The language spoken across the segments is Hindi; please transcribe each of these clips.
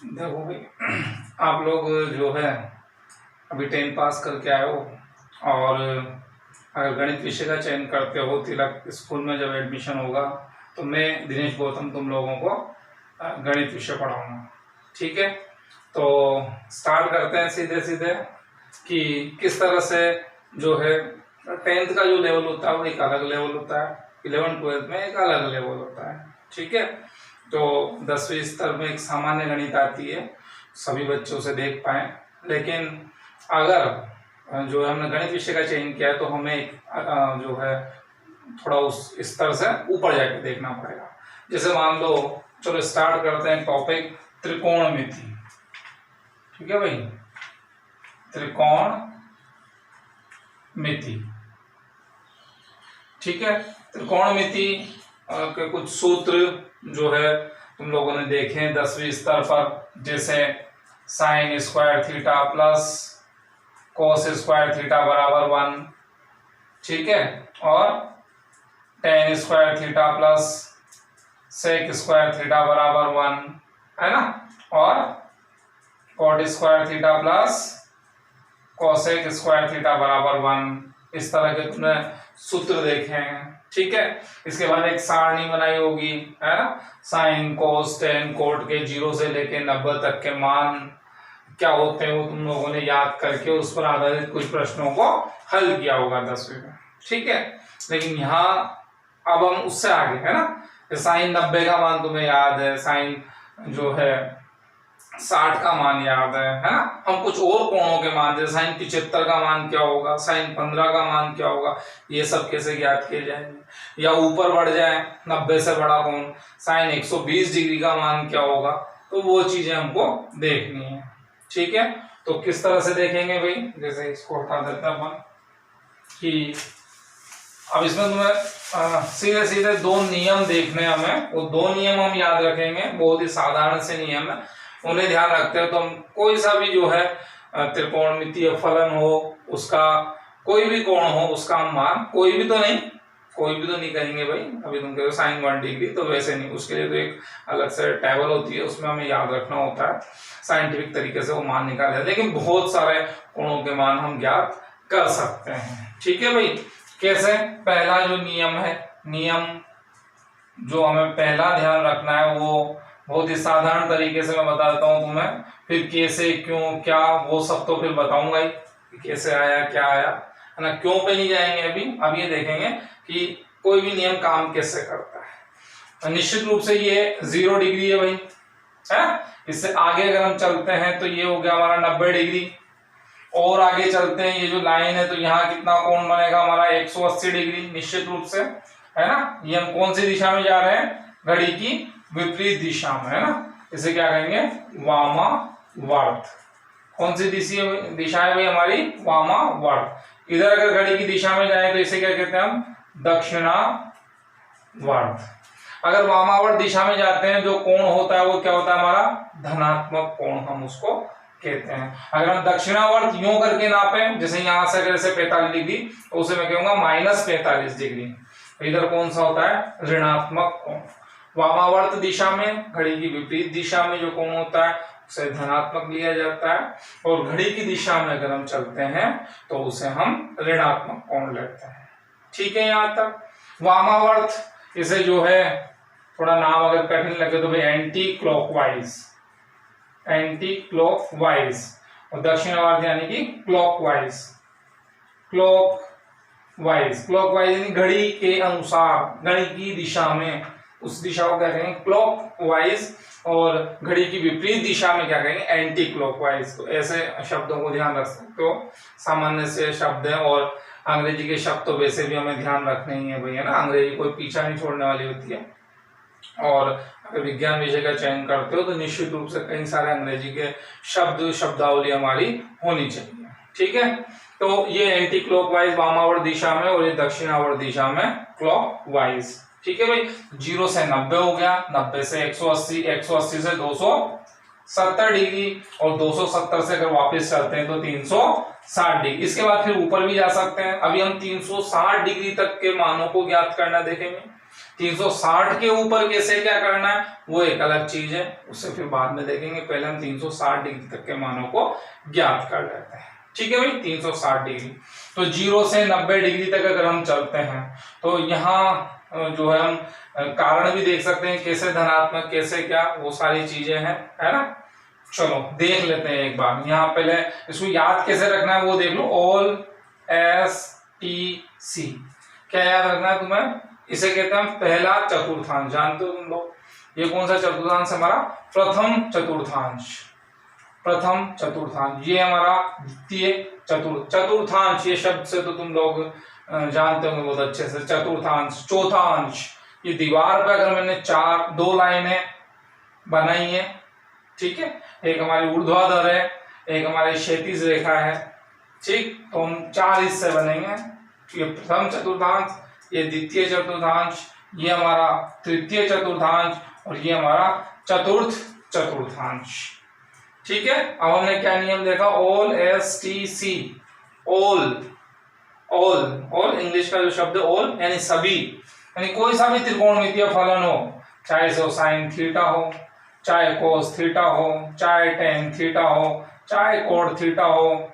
देखो भाई, आप लोग जो है अभी 10 पास करके आए हो, और अगर गणित विषय का चयन करते हो तिलक स्कूल में जब एडमिशन होगा तो मैं दिनेश गौतम तुम लोगों को गणित विषय पढ़ाऊंगा। ठीक है, तो स्टार्ट करते हैं सीधे सीधे कि किस तरह से जो है 10th का जो लेवल होता है वो एक अलग लेवल होता है, 11th-12th में एक अलग लेवल होता है। ठीक है, तो 10वीं स्तर में एक सामान्य गणित आती है, सभी बच्चों से देख पाए, लेकिन अगर जो हमने गणित विषय का चयन किया है तो हमें जो है थोड़ा उस स्तर से ऊपर जाके देखना पड़ेगा। जैसे मान लो, चलो स्टार्ट करते हैं टॉपिक त्रिकोणमिति। ठीक है भाई, त्रिकोणमिति। ठीक है, त्रिकोणमिति के कुछ सूत्र जो है तुम लोगों ने देखे 10वीं स्तर पर, जैसे sine square theta plus cos square theta बराबर 1। ठीक है, और tan square theta plus sec square theta बराबर 1 है ना, और cot square theta plus cosec square theta बराबर 1। इस तरह के तुमने सूत्र देखे हैं। ठीक है, इसके बाद एक सारणी बनाई होगी, है ना, साइन कोस टेन कोट के 0 से लेके 90 तक के मान क्या होते हैं वो तुम लोगों ने याद करके उस पर आधारित कुछ प्रश्नों को हल किया होगा 10वीं में। ठीक है, लेकिन यहाँ अब हम उससे आगे, है ना, साइन 90 का मान तुम्हें याद है, साइन जो है 60 का मान याद है ना, हम कुछ और कोणों के मान, जैसे साइन 75 का मान क्या होगा, साइन 15 का मान क्या होगा, ये सब कैसे ज्ञात किए जाएंगे। या ऊपर बढ़ जाए 90 से बड़ा कोण, साइन 120 डिग्री का मान क्या होगा, तो वो चीजें हमको देखनी है। ठीक है, तो किस तरह से देखेंगे भाई, जैसे इसको हटा देते हैं अपन कि अब इसमें तुम्हें सीधे सीधे 2 नियम देखने हमें, वो 2 नियम हम याद रखेंगे, बहुत ही साधारण से नियम है, उन्हें ध्यान रखते हैं तो हम कोई सा भी जो है त्रिकोणमितीय फलन हो, उसका कोई भी कोण हो, उसका हम मान कोई भी तो नहीं करेंगे भाई। अभी तुम कह रहे हो साइन 1 डिग्री, तो वैसे नहीं, उसके लिए तो एक अलग से टेबल होती है, उसमें हमें याद रखना होता है, साइंटिफिक तरीके से वो मान निकाले जाते हैं, लेकिन बहुत सारे कोणों के मान हम ज्ञात कर सकते हैं। ठीक है भाई, कैसे, पहला जो नियम है, नियम जो हमें पहला ध्यान रखना है वो बहुत ही साधारण तरीके से मैं बता देता हूं तुम्हें, फिर कैसे क्यों क्या वो सब तो फिर बताऊंगा ही, कैसे आया क्या आया, है ना, क्यों पे नहीं जाएंगे अभी। अब ये देखेंगे कि कोई भी नियम काम कैसे करता है। निश्चित रूप से ये 0 डिग्री है भाई, है, इससे आगे अगर हम चलते हैं तो ये हो गया हमारा 90 डिग्री, और आगे चलते हैं, ये जो लाइन है तो यहाँ कितना कोण बनेगा हमारा 180 डिग्री निश्चित रूप से, है ना। ये हम कौन सी दिशा में जा रहे हैं, घड़ी की विपरीत दिशा में, है ना, इसे क्या कहेंगे, वामावर्त। कौन सी दिशा है भाई हमारी, वामावर्त। इधर अगर घड़ी की दिशा में जाए तो इसे क्या कहते हैं हम, दक्षिणावर्त। अगर वामावर्त दिशा में जाते हैं जो कोण होता है वो क्या होता है हमारा, धनात्मक कोण हम उसको कहते हैं। अगर हम दक्षिणावर्त यूं करके नापें, जैसे यहां से अगर इसे 45 डिग्री, तो उसे मैं कहूंगा -45 डिग्री, इधर कौन सा होता है, ऋणात्मक कोण। वामावर्त दिशा में, घड़ी की विपरीत दिशा में जो कोण होता है उसे धनात्मक लिया जाता है, और घड़ी की दिशा में अगर हम चलते हैं तो उसे हम ऋणात्मक कोण लेते हैं। ठीक है, यहां तक वामावर्त, इसे जो है थोड़ा नाम अगर कठिन लगे तो भाई एंटी क्लॉकवाइज, और दक्षिणावर्त यानी कि क्लॉकवाइज यानी घड़ी के अनुसार, घड़ी की दिशा में, उस दिशा को क्या कहेंगे क्लॉकवाइज, और घड़ी की विपरीत दिशा में क्या कहेंगे एंटी क्लॉकवाइज। तो ऐसे शब्दों को ध्यान रख सकते हो, सामान्य से शब्द है, और अंग्रेजी के शब्द तो वैसे भी हमें ध्यान रखने ही है भाई, है ना, अंग्रेजी कोई पीछा नहीं छोड़ने वाली होती है। और अगर विज्ञान विषय का चयन करते हो तो निश्चित रूप से कई सारे अंग्रेजी के शब्दावली हमारी होनी चाहिए। ठीक है, तो ये एंटी क्लॉकवाइज वामावर्त दिशा में, और ये दक्षिणावर्त दिशा में क्लॉकवाइज। ठीक है भाई, 0 से 90 हो गया, 90 से 180, 180 से 270 डिग्री, और 270 से अगर वापस चलते हैं तो 360 डिग्री। इसके बाद फिर ऊपर भी जा सकते हैं। अभी हम 360 डिग्री तक के मानों को ज्ञात करना देखेंगे। 360 के ऊपर कैसे क्या करना है वो एक अलग चीज है, उससे फिर बाद में देखेंगे। पहले हम 360 डिग्री तक के मानों को ज्ञात कर लेते हैं। ठीक है भाई, 360 डिग्री। तो 0 से 90 डिग्री तक अगर हम चलते हैं तो यहाँ जो है हम कारण भी देख सकते हैं, कैसे धनात्मक कैसे क्या, वो सारी चीजें हैं, है ना। चलो देख लेते हैं एक बार। यहाँ पहले इसको याद कैसे रखना है वो देख लो। ऑल एस टी सी क्या याद रखना है तुम्हें? इसे कहते हैं पहला चतुर्थांश। जानते हो तुम लोग ये कौन सा चतुर्थांश? हमारा प्रथम चतुर्थांश। प्रथम चतुर्थांश ये हमारा द्वितीय चतुर्थांश। ये शब्द से तो तुम लोग जानते होंगे बहुत अच्छे से। चतुर्थांश, चौथा अंश। ये दीवार पे अगर मैंने दो लाइनें बनाई है, ठीक है, एक हमारी ऊर्ध्वाधर है, एक हमारी क्षैतिज रेखा है, ठीक, तो हम 4 हिस्से बनेंगे। ये प्रथम चतुर्थांश, ये द्वितीय चतुर्थांश, ये हमारा तृतीय चतुर्थांश और ये हमारा चतुर्थ चतुर्थांश। ठीक है, अब हमने क्या नियम देखा? All S T C. All all English का जो शब्द है ऑल यानी सभी, यानी कोई सा भी त्रिकोणमितीय फलन हो, चाहे सो साइन थीटा हो, चाहे कोस थीटा हो, चाहे टेन थीटा हो, चाहे कोड थीटा हो,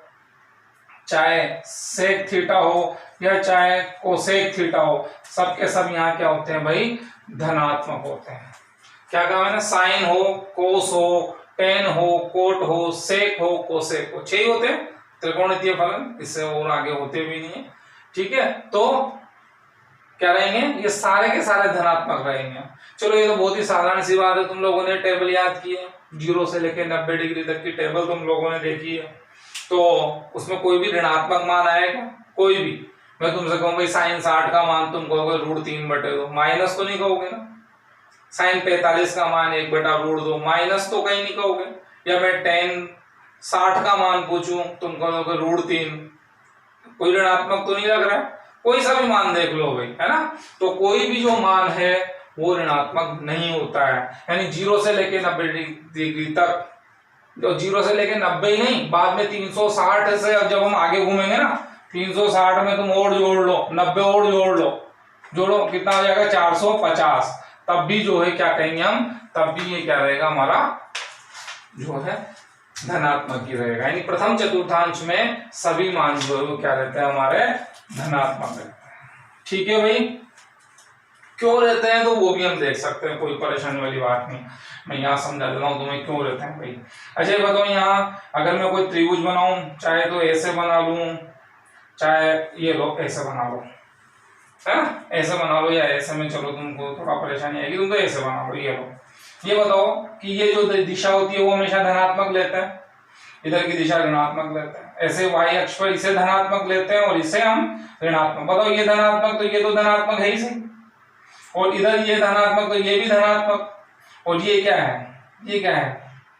चाहे सेक थीटा हो या चाहे कोसेक थीटा हो, सबके सब यहाँ क्या होते हैं भाई? धनात्मक होते हैं। क्या कहा मैंने? साइन हो, कोस हो, टेन हो, कोट हो, सेक हो, कोसेक हो, 6 होते हैं त्रिकोणमितीय फलन, इससे और आगे होते भी नहीं है। ठीक है, तो क्या रहेंगे? ये सारे के सारे धनात्मक रहेंगे। चलो ये तो बहुत ही साधारण सी बात है, तुम लोगों ने टेबल याद की है, 0 से लेकर 90 डिग्री तक की टेबल तुम लोगों ने देखी है। तो उसमें कोई भी ऋणात्मक मान आएगा, कोई भी। मैं तुमसे कहूँ भाई साइन 60 का मान तुम कहोगे √3/2, माइनस तो नहीं कहोगे ना। साइन 45 का मान 1/√2, माइनस तो कहीं नहीं कहोगे। या मैं टेन 60 का मान पूछूं तुम कहोगे √3, कोई ऋणात्मक तो नहीं लग रहा है। कोई सा भी मान देख लो भाई, है ना। तो कोई भी जो मान है वो ऋणात्मक नहीं होता है, यानी 0 से लेके 90 डिग्री तक, जो 0 से लेके 90 ही नहीं, बाद में 360 से अब जब हम आगे घूमेंगे ना, 360 में तुम और जोड़ लो, 90 और जोड़ लो, जोड़ो कितना हो जाएगा? 450। तब भी जो है क्या कहेंगे हम? तब भी ये क्या रहेगा? हमारा जो है धनात्मक ही रहेगा। यानी प्रथम चतुर्थांश में सभी मान जो है वो क्या रहते हैं? हमारे धनात्मक रहते हैं। ठीक है भाई, क्यों रहते हैं तो वो भी हम देख सकते हैं, कोई परेशानी वाली बात नहीं। मैं यहाँ समझा देता हूँ तुम्हें क्यों रहते हैं भाई। अच्छा ये बताओ, यहाँ अगर मैं कोई त्रिभुज बनाऊं, चाहे तो ऐसे बना लूं, चाहे ये लो ऐसे बना लो, है ना, ऐसे बना लो या ऐसे में, चलो तुमको थोड़ा परेशानी आएगी, तुम तो ऐसे बना लो, ये लो। ये बताओ कि ये जो दिशा होती है वो हमेशा धनात्मक लेते हैं, इधर की दिशा ऋणात्मक लेते हैं। ऐसे वाई अक्ष पर इसे धनात्मक लेते हैं और इसे हम ऋणात्मक। बताओ ये धनात्मक, तो ये तो धनात्मक है ही सही, और इधर ये धनात्मक तो ये भी धनात्मक, और ये क्या है? ये क्या है?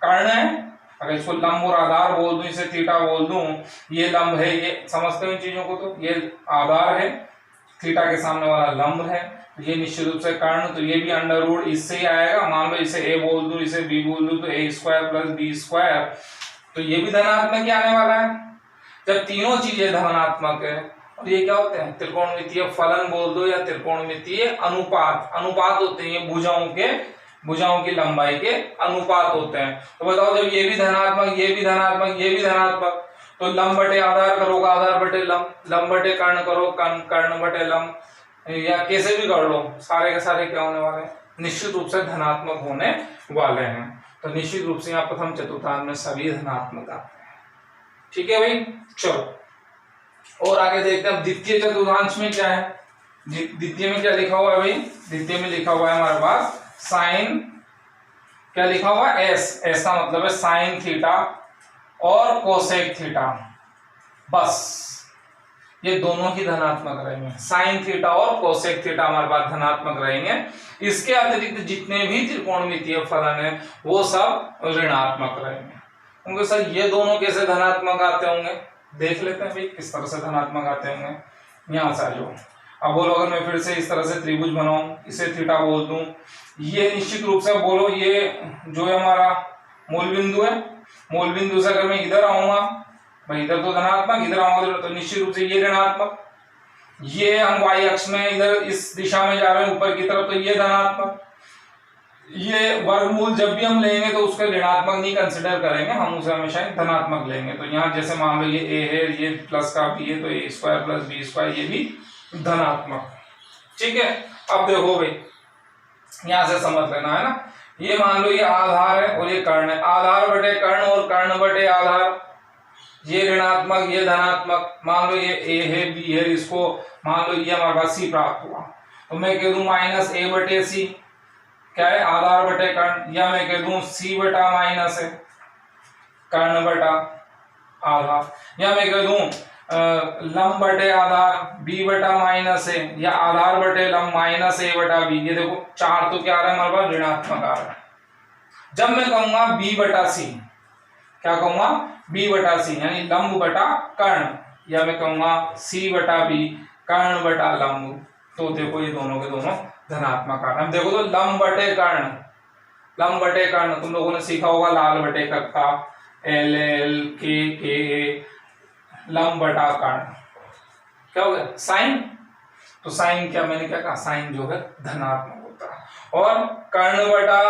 कर्ण है। अगर इसको लंब और आधार बोल दूं, इसे थीटा बोल दूं, ये लंब है, ये समझते हो इन चीजों को, तो ये आधार है, थीटा के सामने वाला लंब है, ये निश्चित रूप से कर्ण, तो ये भी अंडर रूट इससे ही आएगा। मान लो इसे a बोल दूं, इसे b बोल दूं, तो a² + b², तो ये भी धनात्मक ही आने वाला है। जब तीनों चीजें धनात्मक है, और ये क्या होते हैं? त्रिकोणमितीय फलन बोल दो या त्रिकोणमितीय अनुपात। अनुपात होते हैं ये भुजाओं की लंबाई के अनुपात होते हैं। तो बताओ जब ये भी धनात्मक, ये भी धनात्मक, ये भी धनात्मक, तो लंब बटे आधार करोगे, आधार बटे लंब, लंब बटे कर्ण करो, कर्ण बटे लंब, या कैसे भी कर लो, सारे के सारे क्या होने वाले हैं? निश्चित रूप से धनात्मक होने वाले हैं। तो निश्चित रूप से यहाँ प्रथम चतुर्थांश में सभी धनात्मक आते हैं। ठीक है भाई, चलो और आगे देखते हैं द्वितीय चतुर्थांश में क्या है। द्वितीय में क्या लिखा हुआ है भाई? द्वितीय में लिखा हुआ है हमारे पास साइन, क्या लिखा हुआ है? एस। एस का मतलब है साइन थीटा और कोसेक थीटा, बस ये दोनों ही धनात्मक रहेंगे। साइन थीटा और कोसेक थीटा हमारे पास धनात्मक रहेंगे। इसके अतिरिक्त जितने भी त्रिकोणमितीय फलन है वो सब ऋणात्मक रहेंगे। उनके सर ये दोनों कैसे धनात्मक आते होंगे, देख लेते हैं भाई किस तरह से धनात्मक आते होंगे। यहाँ से आ जाओ। अब बोलो अगर मैं फिर से इस तरह से त्रिभुज बनाऊं, इसे थीटा बोल दूं, ये निश्चित रूप से बोलो ये जो है हमारा मूल बिंदु है। मूल बिंदु से अगर मैं इधर आऊंगा भाई, इधर तो धनात्मक, इधर आऊंगा तो निश्चित रूप से ये ऋणात्मक। ये हम y अक्ष में इधर इस दिशा में जा रहे हैं ऊपर की तरफ, तो ये धनात्मक। ये वर्गमूल जब भी हम लेंगे तो उसको ऋणात्मक नहीं कंसिडर करेंगे, हम उसे हमेशा धनात्मक लेंगे। तो यहाँ जैसे मान लो ये a है, ये प्लस का b है, तो a square plus b square ये भी धनात्मक। ठीक है, अब देखो भाई यहां से समझ लेना है ना, ये मान लो ये आधार है और ये कर्ण है, आधार बटे कर्ण और कर्ण बटे आधार, ये ऋणात्मक ये धनात्मक। मान लो ये a है b है, इसको मान लो ये हमारे पास c प्राप्त हुआ, तो मैं कह दूं माइनस a बटे c, क्या है आधार बटे कर्ण, या मैं कह दूं c बटा माइनस है कर्ण बटा आधार, या मैं कह दूं लंब बटे आधार b बटा माइनस है, या आधार बटे लंब माइनस a बटा b। ये देखो चार तो क्या आ रहा है हमारे पास ऋणात्मक आ रहा है। जब मैं कहूंगा b बटा c, क्या कहूंगा b बटा c यानी लंब बटा कर्ण, या मैं कहूंगा c बटा b कर्ण बटा लंब, तो देखो ये दोनों के दोनों धनात्मक आ रहे हैं। देखो तो लंब बटे कर्ण, लंब बटे कर्ण तुम लोगों ने सीखा होगा, लाल बटे कक्का एल एल के लंब बटा कर्ण, क्या हो गया साइन। तो साइन क्या मैंने क्या कहा, साइन जो है धनात्मक होता है। और कर्ण बटा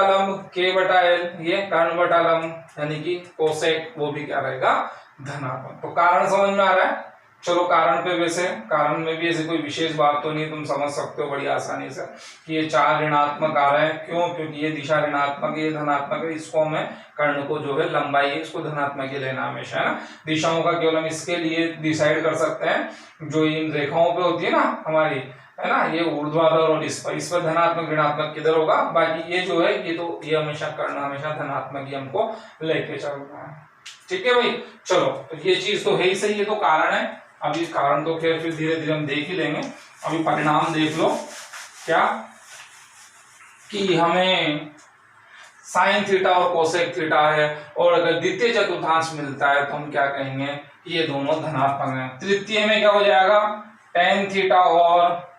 लंब के बटा एल, ये कर्ण बटा लंब यानी कि कोसेक, वो भी क्या रहेगा धनात्मक। तो कारण समझ में आ रहा है। चलो कारण पे, वैसे कारण में भी ऐसे कोई विशेष बात तो नहीं, तुम समझ सकते हो बड़ी आसानी से कि ये चार ऋणात्मक आ रहे हैं। क्यों? क्योंकि ये दिशा ऋणात्मक है, ये धनात्मक है, इसको हमें कर्ण को जो है लंबाई है इसको धनात्मक ही लेना हमेशा, है ना। दिशाओं का केवल हम इसके लिए डिसाइड कर सकते हैं जो इन रेखाओं पे होती है ना हमारी, है ना, ये ऊर्ध्वाधर और इस पर धनात्मक ऋणात्मक किधर होगा, बाकी ये जो है ये तो ये हमेशा कर्ण हमेशा धनात्मक ही हमको लेके चलना है। ठीक है भाई, चलो तो ये चीज तो है ही सही, ये तो कारण है। अभी कारण तो खैर फिर धीरे धीरे हम देख ही लेंगे। अभी परिणाम देख लो क्या, कि हमें साइन थीटा और कोसेक थीटा है, और अगर द्वितीय चतुर्थांश मिलता है तो हम क्या कहेंगे, ये दोनों धनात्मक हैं। तृतीय में क्या हो जाएगा, टेन थीटा और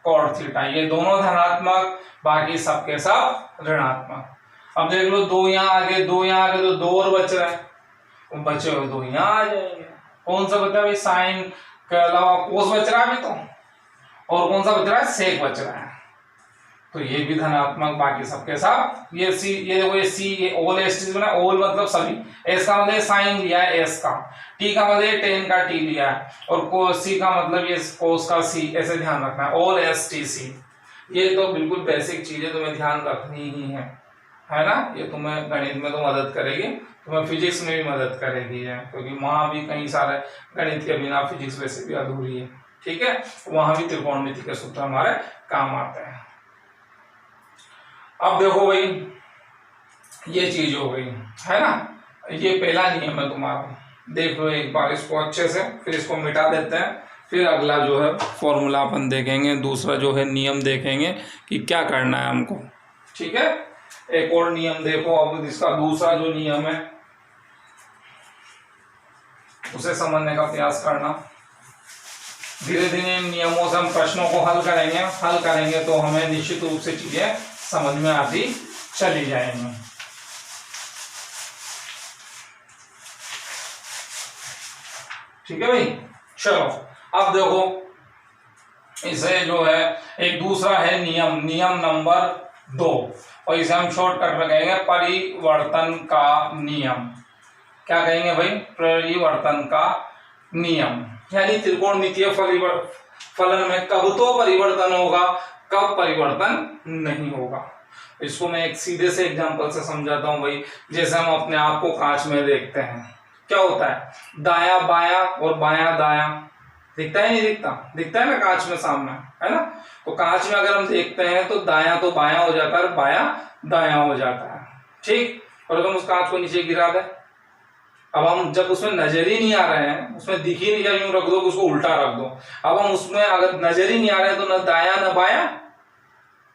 कॉट थीटा, ये दोनों धनात्मक, बाकी सबके सब ऋणात्मक। अब देख लो दो यहाँ आगे, दो यहाँ आगे, तो दो और बच रहे हैं, बचे हुए दो यहाँ आ जाएंगे। कौन सा बचा भाई, साइन के अलावा कोस बच रहा है अभी तो, और कौन सा बच रहा है, सेक बच रहा है, तो ये भी धनात्मक, बाकी सबके साथ। ये सी, ये देखो ये सी, ये ओल एस टी बना, ओल मतलब सभी, एस का मतलब साइन लिया है एस का, टी का मतलब टेन का टी लिया है, और को सी का मतलब ये कोस का सी, ऐसे ध्यान रखना है, ओल एस टी सी। ये तो बिल्कुल बेसिक चीजें तुम्हें ध्यान रखनी ही है ना। ये तुम्हें गणित में तो मदद करेगी, तुम्हें फिजिक्स में भी मदद करेगी है, क्योंकि वहां भी कई सारे गणित के बिना फिजिक्स वैसे भी अधूरी है। ठीक है, वहां भी त्रिकोणमिति के सूत्र हमारे काम आते हैं। अब देखो भाई ये चीज हो गई है ना, ये पहला नियम है तुम्हारा, देख लो एक बार इसको अच्छे से, फिर इसको मिटा देते हैं, फिर अगला जो है फॉर्मूला अपन देखेंगे, दूसरा जो है नियम देखेंगे कि क्या करना है हमको। ठीक है, एक और नियम देखो, अब इसका दूसरा जो नियम है उसे समझने का प्रयास करना। धीरे धीरे इन नियमों से हम प्रश्नों को हल करेंगे तो हमें निश्चित रूप से चीजें समझ में आती चली जाएंगी। ठीक है भाई, चलो अब देखो इसे जो है एक दूसरा है नियम नंबर 2, और इसे हम शॉर्टकट में कहेंगे परिवर्तन का नियम। क्या कहेंगे भाई, परिवर्तन का नियम, यानी त्रिकोणमितीय फलन में कब तो परिवर्तन होगा, कब परिवर्तन नहीं होगा। इसको मैं एक सीधे से एग्जांपल से समझाता हूं भाई। जैसे हम अपने आप को कांच में देखते हैं, क्या होता है, दायां बायां और बायां दायां दिखता है, नहीं दिखता, दिखता है ना कांच में सामने, है ना। तो कांच में अगर हम देखते हैं तो दायां तो बायां हो जाता है, बायां दायां हो जाता है, ठीक। और अगर हम उस कांच को नीचे गिरा दें, अब हम जब उसमें नजर ही नहीं आ रहे हैं, उसमें दिख ही नहीं, यूं रख दो, उसको उल्टा रख दो, अब हम उसमें अगर नजर ही नहीं आ रहे हैं तो न दायां न बायां।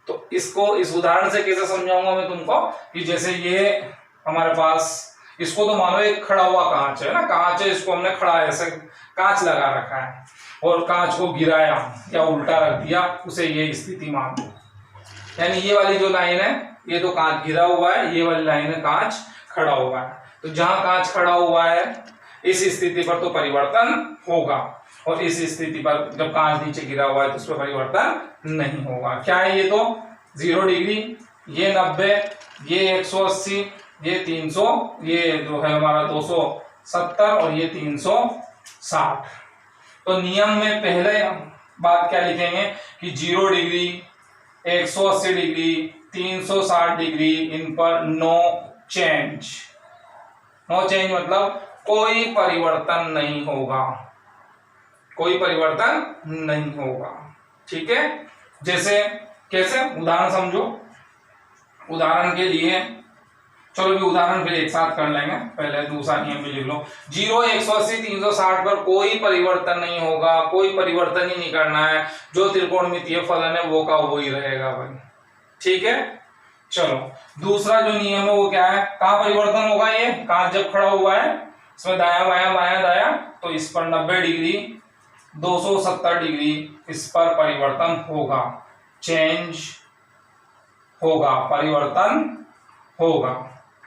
तो इसको इस उदाहरण से कैसे समझाऊंगा मैं तुमको, कि जैसे ये हमारे पास, इसको तो मानो एक खड़ा हुआ कांच है ना, कांच है, इसको हमने खड़ा ऐसे कांच लगा रखा है, और कांच को गिराया या उल्टा रख दिया, उसे ये स्थिति मान लो। यानी ये वाली जो लाइन है ये तो कांच गिरा हुआ है, ये वाली लाइन है कांच खड़ा हुआ है। तो जहां कांच खड़ा हुआ है इस स्थिति पर तो परिवर्तन होगा, और इस स्थिति पर जब कांच नीचे गिरा हुआ है तो उसमें परिवर्तन नहीं होगा। क्या है ये तो 0 डिग्री, ये 90, ये 180, ये 300, ये जो है हमारा 270 और ये 360। तो नियम में पहले बात क्या लिखेंगे कि 0 डिग्री, 180 डिग्री, 360 डिग्री, इन पर नो चेंज। नो चेंज मतलब कोई परिवर्तन नहीं होगा, कोई परिवर्तन नहीं होगा। ठीक है, जैसे कैसे उदाहरण समझो। उदाहरण के लिए चलो भी उदाहरण फिर एक साथ कर लेंगे, पहले दूसरा नियम भी लिख लो। 0, 180, 360 पर कोई परिवर्तन नहीं होगा, कोई परिवर्तन ही नहीं करना है, जो त्रिकोणमितीय फलन है वो का वो ही रहेगा भाई। ठीक है, चलो दूसरा जो नियम है वो क्या है, कहां परिवर्तन होगा, ये कांच जब खड़ा हुआ है इसमें दाया बाया बाया दाया, तो इस पर 90 डिग्री, 270 डिग्री इस पर परिवर्तन होगा, चेंज होगा, परिवर्तन होगा।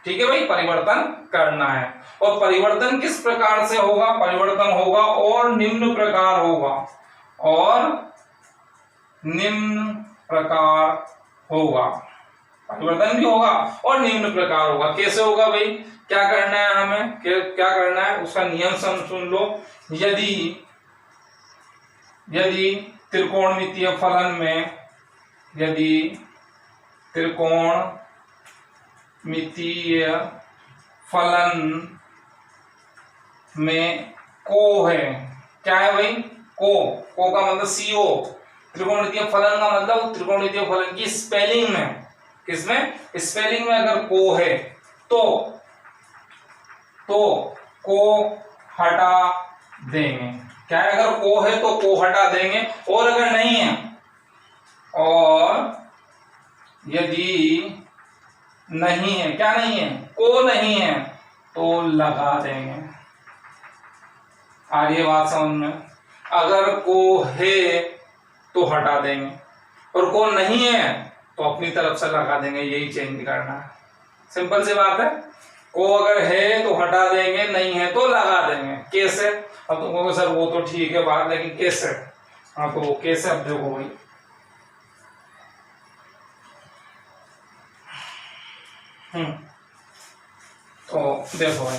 ठीक है भाई, परिवर्तन करना है। और परिवर्तन किस प्रकार से होगा, परिवर्तन होगा और निम्न प्रकार होगा, और निम्न प्रकार होगा, परिवर्तन भी होगा और निम्न प्रकार होगा। कैसे होगा भाई, क्या करना है हमें, क्या करना है उसका नियम सुन लो। यदि त्रिकोणमितीय फलन में, यदि त्रिकोणमितीय फलन में को है, क्या है भाई, को का मतलब CO, त्रिकोणमितीय फलन का मतलब त्रिकोणमितीय फलन की स्पेलिंग में, किसमें, स्पेलिंग में अगर को है तो को हटा देंगे। क्या है, अगर को है तो को हटा देंगे, और अगर नहीं है, और यदि नहीं है, क्या नहीं है, को नहीं है तो लगा देंगे। आ रही है बात समझ में, अगर को है तो हटा देंगे और को नहीं है तो अपनी तरफ से लगा देंगे, यही चेंज करना है। सिंपल सी बात है, को अगर है तो हटा देंगे, नहीं है तो लगा देंगे। कैसे, अब तुम कहोगे सर वो तो ठीक है बात, लेकिन कैसे, हाँ तो कैसे, अब देखो भाई, तो देखो भाई,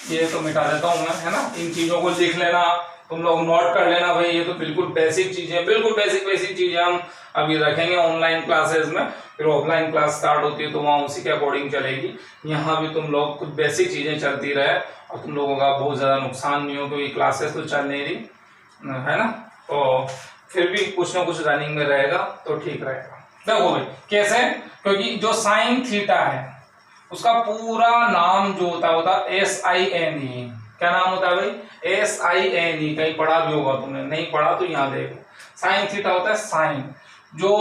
ये तो मिटा देता हूं मैं, है ना, इन चीजों को लिख लेना, तुम लोग नोट कर लेना भाई, ये तो बिल्कुल बेसिक चीजें, बिल्कुल बेसिक चीजें हम अभी रखेंगे ऑनलाइन क्लासेस में, फिर ऑफलाइन क्लास स्टार्ट होती है तो वहां उसी के अकॉर्डिंग चलेगी। यहाँ भी तुम लोग कुछ बेसिक चीजें चलती रहे और तुम लोगों का बहुत ज्यादा नुकसान नहीं हो, क्योंकि क्लासेस तो चल नहीं रही है ना, तो फिर भी कुछ ना कुछ रनिंग में रहेगा तो ठीक रहेगा। देखो भाई कैसे, क्योंकि जो साइन थीटा है उसका पूरा नाम जो होता है SINE। क्या नाम होता है भाई, SINE। कहीं पढ़ा भी होगा तुमने, नहीं पढ़ा तो यहाँ देखो, साइन थीटा होता है साइन, जो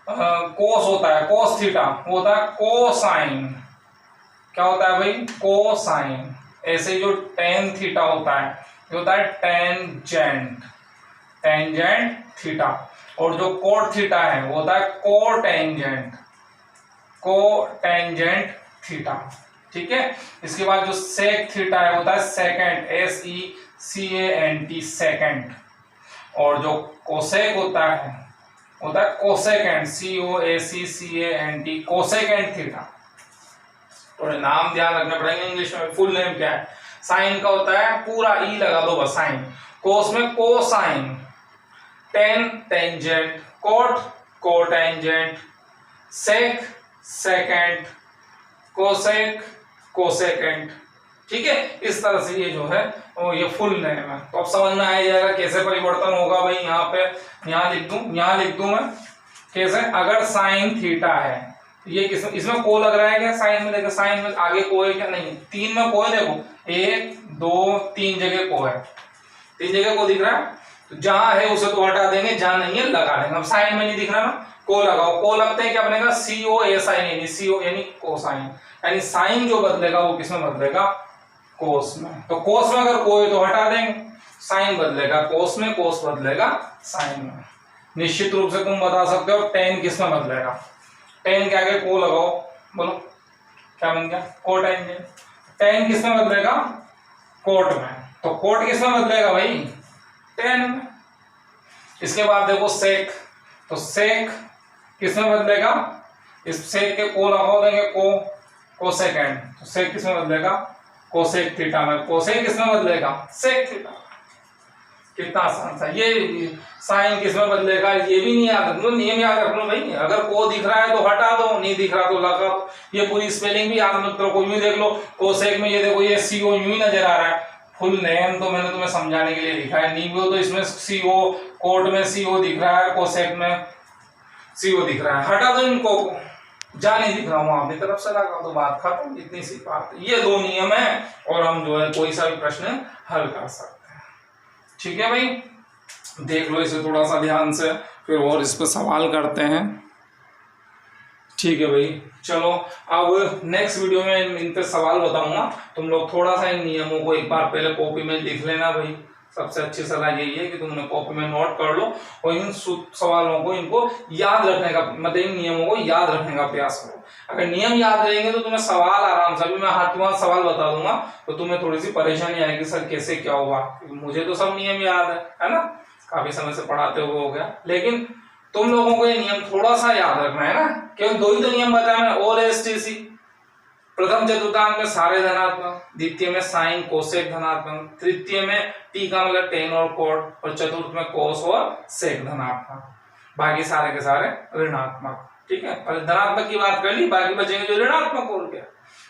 कोस होता है, कोस थीटा होता है कोसाइन। क्या होता है भाई, कोसाइन। ऐसे जो टेन थीटा होता है ये होता है टेंजेंट, टेंजेंट थीटा, और जो कोट थीटा है वो होता है कोटेंजेंट, कोटेंजेंट थीटा। ठीक है, इसके बाद जो सेक थीटा है होता है सेकेंड, SECANT, सेकेंड, और जो कोसेक होता है कोसेकेंट, COSECANT, कोसेकेंट थीटा। थोड़े नाम ध्यान रखने पड़ेंगे इंग्लिश में, फुल नेम क्या है। साइन का होता है पूरा ई लगा दो बस, साइन। कोस में cosine, tan tangent, cot cotangent, sec secant, cosec cosecant. ठीक है, इस तरह से ये जो है वो ये फुल नेम है। तो अब समझ में आ जाएगा कैसे परिवर्तन होगा भाई। यहाँ पे यहाँ लिख दूं मैं कैसे, अगर साइन थीटा है ये इसमें को लग रहा है क्या, साइन में देखो, साइन में आगे को है क्या, नहीं, तीन में को है, देखो 1 2 3 जगह को है, 3 जगह को दिख रहा है, तो जहां है उसे तो हटा देंगे, जहां नहीं है लगा देंगे। अब साइन में नहीं दिख रहा ना, को लगाओ, को लगते हैं क्या बनेगा, COSIN, CO यानी कोसाइन, यानी साइन जो बदलेगा वो किसमें बदलेगा, कोस में। तो कोस में अगर को है तो हटा देंगे, साइन बदलेगा कोस में, कोस बदलेगा साइन में। निश्चित रूप से तुम बता सकते हो टेन किसमें बदलेगा, टेन के आगे को लगाओ, बोलो क्या बन गया, कोटेंजेंट। टेन किसमें बदलेगा, कोट में। तो कोट किसमें बदलेगा भाई, टेन में। इसके बाद देखो सेक, तो सेक किसमें बदलेगा, इस सेक के को लगा देंगे कोसेकेंड, तो सेक किसमें बदलेगा, कोसेक थीटा में। कोसेक किसमें बदलेगा, सेक थीटा। कितना आसान था। ये साइन किसमें बदलेगा, ये भी नहीं याद रखना, नियम याद रख लो भाई। अगर को दिख रहा है तो हटा दो, नहीं दिख रहा तो लगा दो। ये पूरी स्पेलिंग भी याद मत रखो, यूं देख लो कोसेक में, ये देखो ये सीओ यूं ही नजर आ रहा है। फुल नेम तो मैंने तुम्हें समझाने के लिए लिखा है, नहीं भी तो इसमें सीओ, कोट में सीओ दिख रहा है, कोसेक में सीओ दिख रहा है, हटा दो इनको, जा नहीं दिख रहा हूं अपनी तरफ से लगा दो, बात खत्म। इतनी सी बात, ये दो नियम है और हम जो है कोई सा भी प्रश्न हल कर सकते हैं। ठीक है भाई, देख लो इसे थोड़ा सा ध्यान से, फिर और इस पर सवाल करते हैं। ठीक है भाई, चलो अब नेक्स्ट वीडियो में इन पे सवाल बताऊंगा। तुम लोग थोड़ा सा इन नियमों को एक बार पहले कॉपी में लिख लेना भाई। सबसे अच्छी सलाह यही है कि तुमने कॉपी में नोट कर लो और इन सवालों को, इनको याद रखने का, मतलब इन नियमों को याद रखने का प्रयास करो। अगर नियम याद रहेंगे तो तुम्हें सवाल आराम से, अभी मैं हाथ वहां सवाल बता दूंगा तो तुम्हें थोड़ी सी परेशानी आएगी, सर कैसे क्या होगा, मुझे तो सब नियम याद है ना, काफी समय से पढ़ाते हुए हो गया। लेकिन तुम लोगों को ये नियम थोड़ा सा याद रखना है ना, क्योंकि दो ही तो नियम बताया मैंने, और एसटीसी। प्रथम चतुर्थांश में सारे धनात्मक, द्वितीय में साइन कोसेक धनात्मक, तृतीय में टी का मतलब टेन और कोट, और चतुर्थ में कोस और सेक धनात्मक, बाकी सारे के सारे ऋणात्मक। ठीक है, और धनात्मक की बात कर ली, बाकी बचेंगे जो ऋणात्मक और क्या।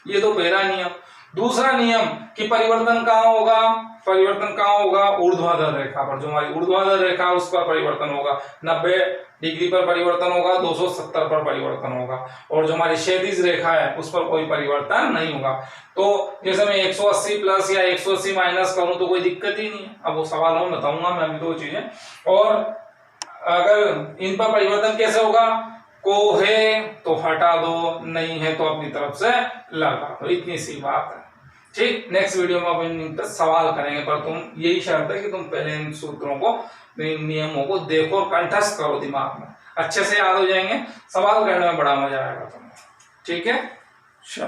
ये तो पहला नियम। दूसरा नियम कि परिवर्तन कहाँ होगा, परिवर्तन कहाँ होगा, ऊर्ध्वाधर रेखा पर। जो हमारी ऊर्ध्वाधर रेखा उस पर परिवर्तन होगा, 90 डिग्री पर परिवर्तन होगा, 270 पर परिवर्तन होगा, और जो हमारी क्षैतिज रेखा है उस पर कोई परिवर्तन नहीं होगा। तो जैसे मैं 180 प्लस या 180 माइनस करूं तो कोई दिक्कत ही नहीं है। अब वो सवाल में बताऊंगा मैं अभी दो चीजें। और अगर इन पर परिवर्तन कैसे होगा, को है तो हटा दो, नहीं है तो अपनी तरफ से लगा दो, इतनी सी बात है। ठीक, नेक्स्ट वीडियो में अब इन पर सवाल करेंगे, पर तुम यही शर्त है कि तुम पहले इन सूत्रों को, इन नियमों को देखो और कंठस्थ करो, दिमाग में अच्छे से याद हो जाएंगे, सवाल करने में बड़ा मजा आएगा तुम्हें। ठीक है, चलो।